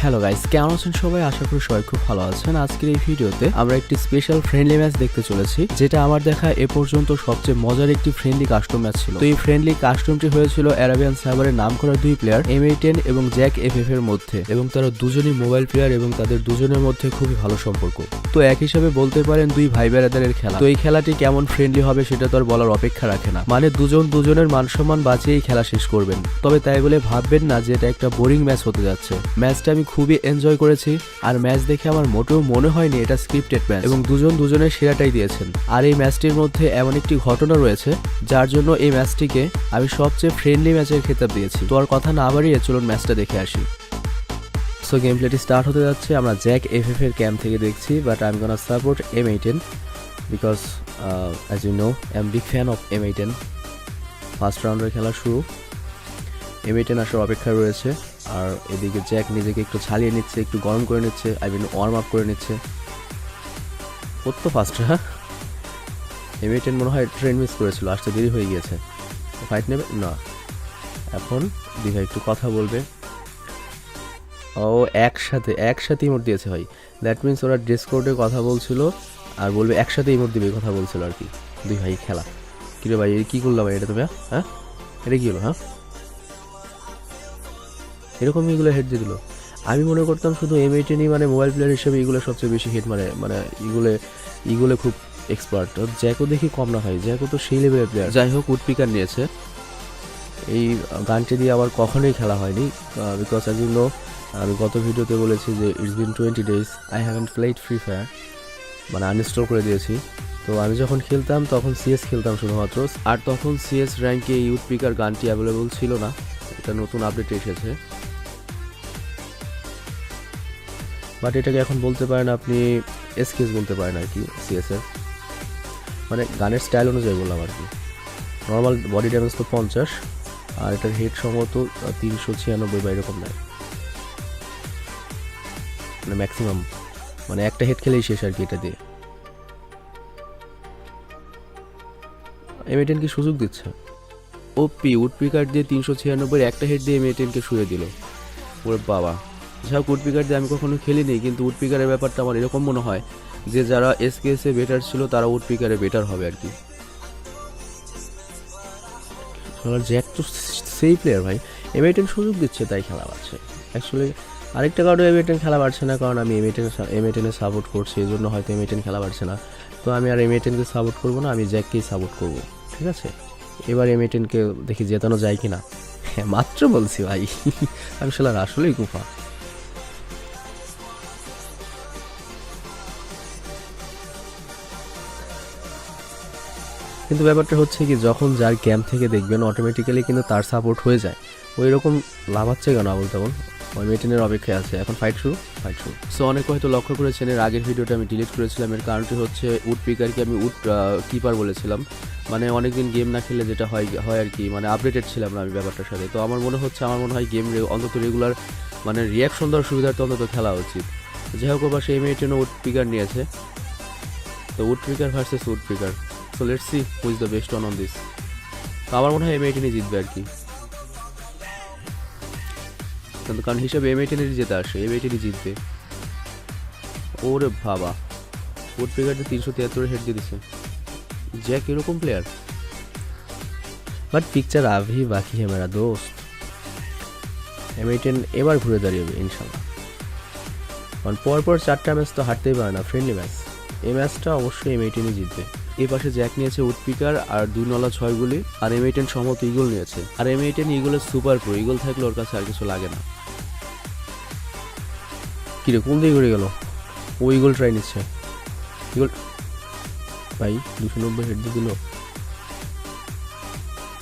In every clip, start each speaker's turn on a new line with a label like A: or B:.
A: Hello guys, কেমন আছেন সবাই? আশা করি সবাই খুব ভালো আছেন। আজকের এই ভিডিওতে আমরা একটি স্পেশাল ফ্রেন্ডলি ম্যাচ দেখতে চলেছি, যেটা আমার দেখা এ পর্যন্ত সবচেয়ে মজার একটি ফ্রেন্ডলি কাস্টম ম্যাচ ছিল। তো এই ফ্রেন্ডলি কাস্টমটি হয়েছিল অ্যারাবিয়ান সার্ভারের নাম করা দুই প্লেয়ার M18 এবং জ্যাক FF এর মধ্যে, এবং তারা দুজনই মোবাইল প্লেয়ার এবং তাদের দুজনের মধ্যে খুবই ভালো সম্পর্ক। তো এক হিসাবে বলতে পারেন দুই ভাই বেড়াদারের খেলা। তো এই খেলাটি কেমন ফ্রেন্ডলি হবে সেটা তো আর বলার অপেক্ষা রাখে না। মানে দুজন দুজনের মান সম্মান বাঁচিয়েই খেলা শেষ করবেন। তবে তাই বলে ভাববেন না যে এটা একটা বোরিং ম্যাচ হতে যাচ্ছে। ম্যাচটা আমি খুবই এনজয় করেছি, আর ম্যাচ দেখে আমার মোটেও মনে হয়নি এটা স্ক্রিপ্টেড ম্যাচ, এবং দুজন দুজনের সেরাটাই দিয়েছেন। আর এই ম্যাচটির মধ্যে এমন একটি ঘটনা রয়েছে যার জন্য এই ম্যাচটিকে আমি সবচেয়ে ফ্রেন্ডলি ম্যাচের খেতাব দিয়েছি। তো আর কথা না বাড়িয়ে চলুন ম্যাচটা দেখে আসি। সো গেম প্লেটি স্টার্ট হতে যাচ্ছে। আমরা জ্যাক FF এর ক্যাম্প থেকে দেখছি, but I am gonna support M18 because as you know I am big fan of M18। First রাউন্ডের খেলা শুরু, M18 আসার অপেক্ষায় রয়েছে, আর এদিকে জ্যাক নিজেকে একটু ছালিয়ে নিচ্ছে, একটু গরম করে নিচ্ছে, ওয়ার্ম আপ করে নিচ্ছে। কত ফাস্ট! হ্যাঁ, M18 মনে হয় ট্রেন মিস করেছিল, আসতে দেরি হয়ে গিয়েছে। ফাইট নেবে না, এখন দিঘা একটু কথা বলবে। ও একসাথে ইমোট দিয়েছে ভাই। দ্যাট মিনস ওরা ডিসকর্ডে কথা বলছিল আর বলবে একসাথে ইমোট দিবে, কথা বলছিল আর কি। দুই ভাই খেলা। কিরে ভাই, কী করলাম ভাই এটা তুমি? হ্যাঁ, এটা কী হলো? হ্যাঁ, এরকম এগুলো হেড দিয়ে দিল। আমি মনে করতাম শুধু M18ই মানে মোবাইল প্লেয়ার হিসেবে এগুলো সবচেয়ে বেশি হেড মানে এগুলো খুব এক্সপার্ট। জ্যাকও দেখি কম না হয়, জ্যাকও তো সেই লেভেলের প্লেয়ার। যাই হোক, উডপিকার নিয়েছে। এই গানটি দিয়ে আবার কখনোই খেলা হয়নি, বিকজ অ্যাজ ইউ নো আমি গত ভিডিওতে বলেছি যে it's been 20 days I haven't played free fire, মানে আনইনস্টল করে দিয়েছি। তো আমি যখন খেলতাম তখন CS খেলতাম শুধুমাত্র, আর তখন CS র্যাঙ্কে এই উডপিকার গানটি অ্যাভেলেবল ছিল না। এটা নতুন আপডেট এসেছে, বাট এটাকে এখন বলতে পারেন আপনি এসকেস বলতে পারেন আর কি। CS এর মানে গানের স্টাইল অনুযায়ী বললাম আর কি। নর্মাল বডি ড্যামেজ তো 50, আর এটার হেড সম্ভবত 396 বা এরকম নেয়, মানে ম্যাক্সিমাম, মানে একটা হেড খেলেই শেষ আর কি এটা দিয়ে। M18 কি সুযোগ দিচ্ছে? ওপি উডপিকার দিয়ে 396 একটা হেড দিয়ে M18কে শুয়ে দিল। ওরে বাবা! যাই হোক, উডপিকার দিয়ে আমি কখনো খেলিনি, কিন্তু উডপিকারের ব্যাপারটা আমার এরকম মনে হয় যে যারা SKS-এ বেটার ছিল তারা উডপিকারে বেটার হবে আর কি। জ্যাক তো সেই প্লেয়ার ভাই, M18 সুযোগ দিচ্ছে তাই খেলা পাচ্ছে। অ্যাকচুয়ালি আরেকটা কারণে M18 খেলা পারছে না, কারণ আমি M18-এ সাপোর্ট করছি, এই জন্য হয়তো M18 খেলা পারছে না। তো আমি আর M18-কে সাপোর্ট করবো না, আমি জ্যাককেই সাপোর্ট করবো, ঠিক আছে? এবার M18-কে দেখি জেতানো যায় কিনা। হ্যাঁ, মাত্র বলছি ভাই, আমি শালার আসলেই কুফা। কিন্তু ব্যাপারটা হচ্ছে কি, যখন যার ক্যাম্প থেকে দেখবেন অটোমেটিক্যালি কিন্তু তার সাপোর্ট হয়ে যায়। ওই রকম লাভাচ্ছে কেন আবুল তেমন? ওই মেটিনের অপেক্ষায় আছে, এখন ফাইট শুরু। সো অনেকে হয়তো লক্ষ্য করেছেন এর আগের ভিডিওটা আমি ডিলিট করেছিলাম। এর কারণটি হচ্ছে উডপিকারকে আমি কিপার বলেছিলাম, মানে অনেকদিন গেম না খেলে যেটা হয় আর কি, মানে আপডেটেড ছিলাম না আমি ব্যাপারটার সাথে। তো আমার মনে হয় গেম অন্তত রেগুলার মানে রিয়াকশন দেওয়ার সুবিধার্থে অন্তত খেলা উচিত। যাই হোক, বা সেই M18 উডপিকার নিয়েছে, তো woodpecker versus woodpecker. So let's see who is the best on this. তো আমার মনে হয় M18-ই জিতবে আর কি, কারণ হিসাবে M18-এরই যেতে আসে, M18-ই জিতবে। ওরে বাবা, উডপিকার 373 হেড দিয়ে দিচ্ছে। জ্যাক এরকম প্লেয়ার, বাট পিকচার আভি বাকি হে মেরা দোস্ত। M18 এবার ঘুরে দাঁড়িয়ে ইনশাল্লাহ, কারণ পরপর 4টা ম্যাচ তো হারতেই পারে না ফ্রেন্ডলি ম্যাচ। এই ম্যাচটা অবশ্যই M18-ই জিতবে। এই পাশে জ্যাক নিয়েছে উডপিকার আর 2-6 গুলি, আর M18 সম্ভবত ইগল নিয়েছে। আর M18 ইগলের সুপার প্রো, ইগল থাকলে ওর কাছে আর কিছু লাগে না। কিরে, কোন দিকে ঘুরে গেল? ও ইগল ট্রাই নিচ্ছে। ইগল ভাই 290 হেড দিয়ে দিল।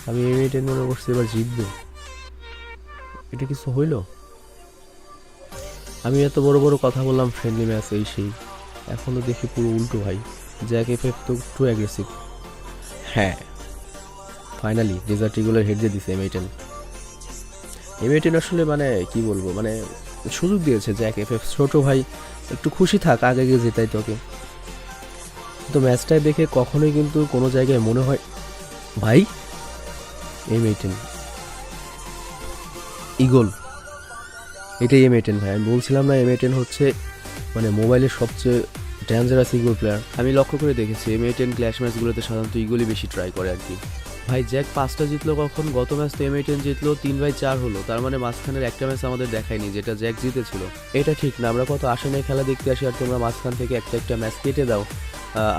A: আমি M18 মনে করছি এবার জিতবে, এটা কিছু হইল? আমি এত বড় বড় কথা বললাম ফ্রেন্ডলি ম্যাচ এই সেই, এখনও দেখি পুরো উল্টো ভাই। জ্যাক FF তো একটু অ্যাগ্রেসিভ। হ্যাঁ, ফাইনালি ডেজার্ট ইগলের হেড দিয়ে দিছে M18 আসলে মানে কি বলবো, মানে সুযোগ দিয়েছে জ্যাক FF। ছোট ভাই একটু খুশি থাক, আগে গিয়ে জেতাই তোকে। তো ম্যাচটায় দেখে কখনোই কিন্তু কোনো জায়গায় মনে হয় ভাই M18 ইগল এটা M18 ভাই, আমি বলছিলাম না M18 হচ্ছে মানে মোবাইলের সবচেয়ে ডেঞ্জারাস ইগল প্লেয়ার। আমি লক্ষ্য করে দেখেছি M18 ক্ল্যাশ ম্যাচগুলোতে সাধারণত ইগলই বেশি ট্রাই করে আর কি। ভাই জ্যাক 5টা জিতলো কখন, গত ম্যাচ তো M18 জিতলো, 3/4 হলো, তার মানে মাঝখানের একটা ম্যাচ আমাদের দেখায়নি যেটা জ্যাক জিতেছিল। এটা ঠিক না, আমরা কত আশা নিয়ে খেলা দেখতে আসি আর তোমরা মাঝখান থেকে একটা ম্যাচ কেটে দাও।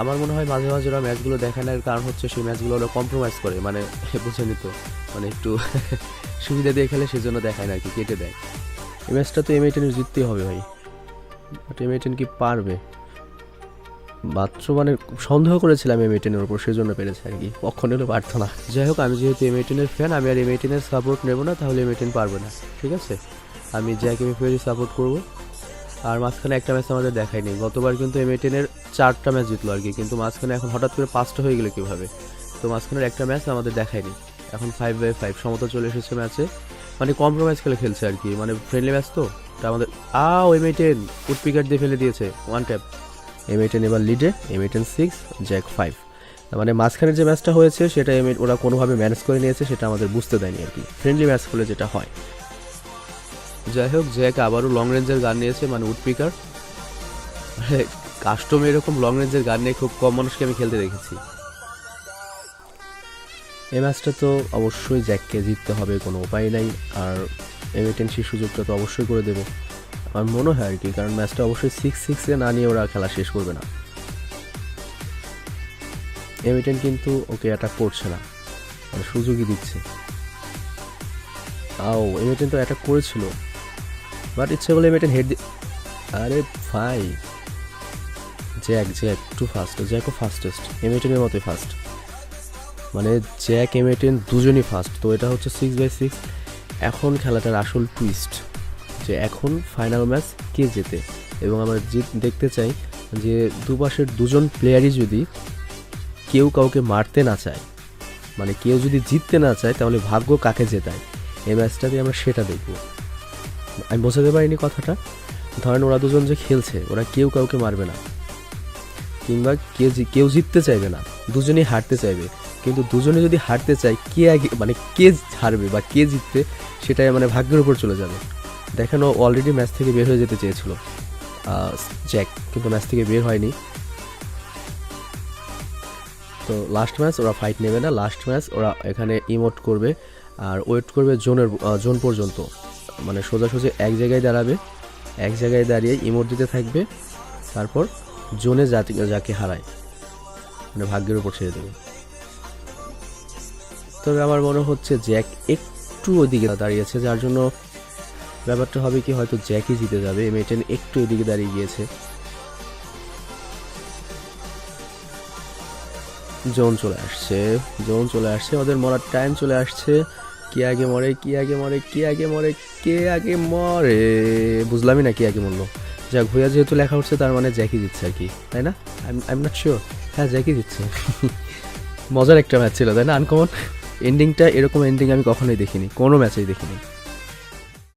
A: আমার মনে হয় মাঝে মাঝে ওরা ম্যাচগুলো দেখায় না, কারণ হচ্ছে সেই ম্যাচগুলো ওরা কম্প্রোমাইজ করে, মানে বুঝেনি তো, মানে একটু সুবিধা দিয়ে খেলে সেজন্য দেখায় না আর কি, কেটে দেয়। এই ম্যাচটা তো M18 জিততেই হবে ভাই, বাট M18 কি পারবে? মাত্র মানে সন্দেহ করেছিলাম M18 উপর, সেজন্য পেরেছে আর কি, কখন হলেও পারতো না। যাই হোক, আমি যেহেতু M18 ফ্যান, আমি আর M18 সাপোর্ট নেবো না, তাহলে M18 পারবে না, ঠিক আছে? আমি জ্যাক এমএফেরই সাপোর্ট করবো। আর মাঝখানে একটা ম্যাচ আমাদের দেখায়নি, গতবার কিন্তু M18 4টা ম্যাচ জিতলো আর কি, কিন্তু মাঝখানে এখন হঠাৎ করে 5টা হয়ে গেলো কীভাবে? তো মাঝখানের একটা ম্যাচ আমাদের দেখায়নি, এখন 5/5 সমতা চলে এসেছে ম্যাচে, মানে কম্প্রোমাইজ খেলছে আর কি, মানে ফ্রেন্ডলি ম্যাচ তো এটা আমাদের। M18 উডপিকার দিয়ে ফেলে দিয়েছে, 1 ট্যাপ। M18 এবার লিডে, M18 6, জ্যাক 5। মানে মাঝখানের যে ম্যাচটা হয়েছে সেটা ওরা কোনোভাবে ম্যানেজ করে নিয়েছে, সেটা আমাদের বুঝতে দেয়নি আর কি, ফ্রেন্ডলি ম্যাচ হলে যেটা হয়। যাই হোক, জ্যাক আবারও লং রেঞ্জের গান নিয়েছে, মানে উডপিকার। কাস্টমে এরকম লং রেঞ্জের গান নিয়ে খুব কম মানুষকে আমি খেলতে দেখেছি। এই ম্যাচটা তো অবশ্যই জ্যাককে জিততে হবে, কোনো উপায় নাই। আর M18 সেই সুযোগটা তো অবশ্যই করে দেবো আমার মনে হয় আর কি, কারণ ম্যাচটা অবশ্যই 6-6 না নিয়ে ওরা খেলা শেষ করবে না। M18 কিন্তু ওকে অ্যাটাক করছে না, মানে সুযোগই দিচ্ছে। M18 তো অ্যাটাক করেছিল, বাট ইচ্ছে বলে M18 হেড আরে ভাই, জ্যাক টু ফাস্ট, জ্যাকও ফাস্টেস্ট, M18 এর মতোই ফাস্ট, মানে জ্যাক M18 দুজনই ফাস্ট। তো এটা হচ্ছে 6/6। এখন খেলাটার আসল টুইস্ট, যে এখন ফাইনাল ম্যাচ কে জেতে, এবং আমরা দেখতে চাই যে দুপাশের দুজন প্লেয়ারই যদি কেউ কাউকে মারতে না চায়, মানে কেউ যদি জিততে না চায়, তাহলে ভাগ্য কাকে জেতায় এই ম্যাচটাতে আমরা সেটা দেখব। আমি বোঝাতে পারিনি কথাটা? ধরেন ওরা দুজন যে খেলছে, ওরা কেউ কাউকে মারবে না, কিংবা কেউ জিততে চাইবে না, দুজনেই হারতে চাইবে। কিন্তু দুজনে যদি হারতে চায়, কে আগে মানে কে হারবে বা কে জিতবে সেটাই মানে ভাগ্যের উপর চলে যাবে। দেখেন, ও অলরেডি ম্যাচ থেকে বের হয়ে যেতে চেয়েছিল জ্যাক, কিন্তু ম্যাচ থেকে বের হয়নি। তো লাস্ট ম্যাচ ওরা ফাইট নেবে না, লাস্ট ম্যাচ ওরা এখানে ইমোট করবে আর ওয়েট করবে জোন পর্যন্ত, মানে সোজাসুজি এক জায়গায় দাঁড়াবে, এক জায়গায় দাঁড়িয়ে ইমোট দিতে থাকবে, তারপর জোনে যাকে হারায় মানে ভাগ্যের উপর ছেড়ে দেবে। তবে আমার মনে হচ্ছে জ্যাক একটু ওইদিকে দাঁড়িয়েছে, যার জন্য ব্যাপারটা হবে কি, হয়তো জ্যাকই জিতে যাবে। M18 একটু এদিকে দাঁড়িয়ে গিয়েছে, জোন চলে আসছে, ওদের মরার টাইম চলে আসছে। কে আগে মরে বুঝলামই না, কে আগে মরলো। যাক, ভুয়া যেহেতু লেখা উঠছে, তার মানে জ্যাকই জিতছে আর কি, তাই না? আই এম নট শিওর, হ্যাঁ জ্যাকই জিতছে। মজার একটা ম্যাচ ছিল, তাই না? আনকমন এন্ডিংটা, এরকম এন্ডিং আমি কখনোই দেখিনি, কোনো ম্যাচেই দেখিনি।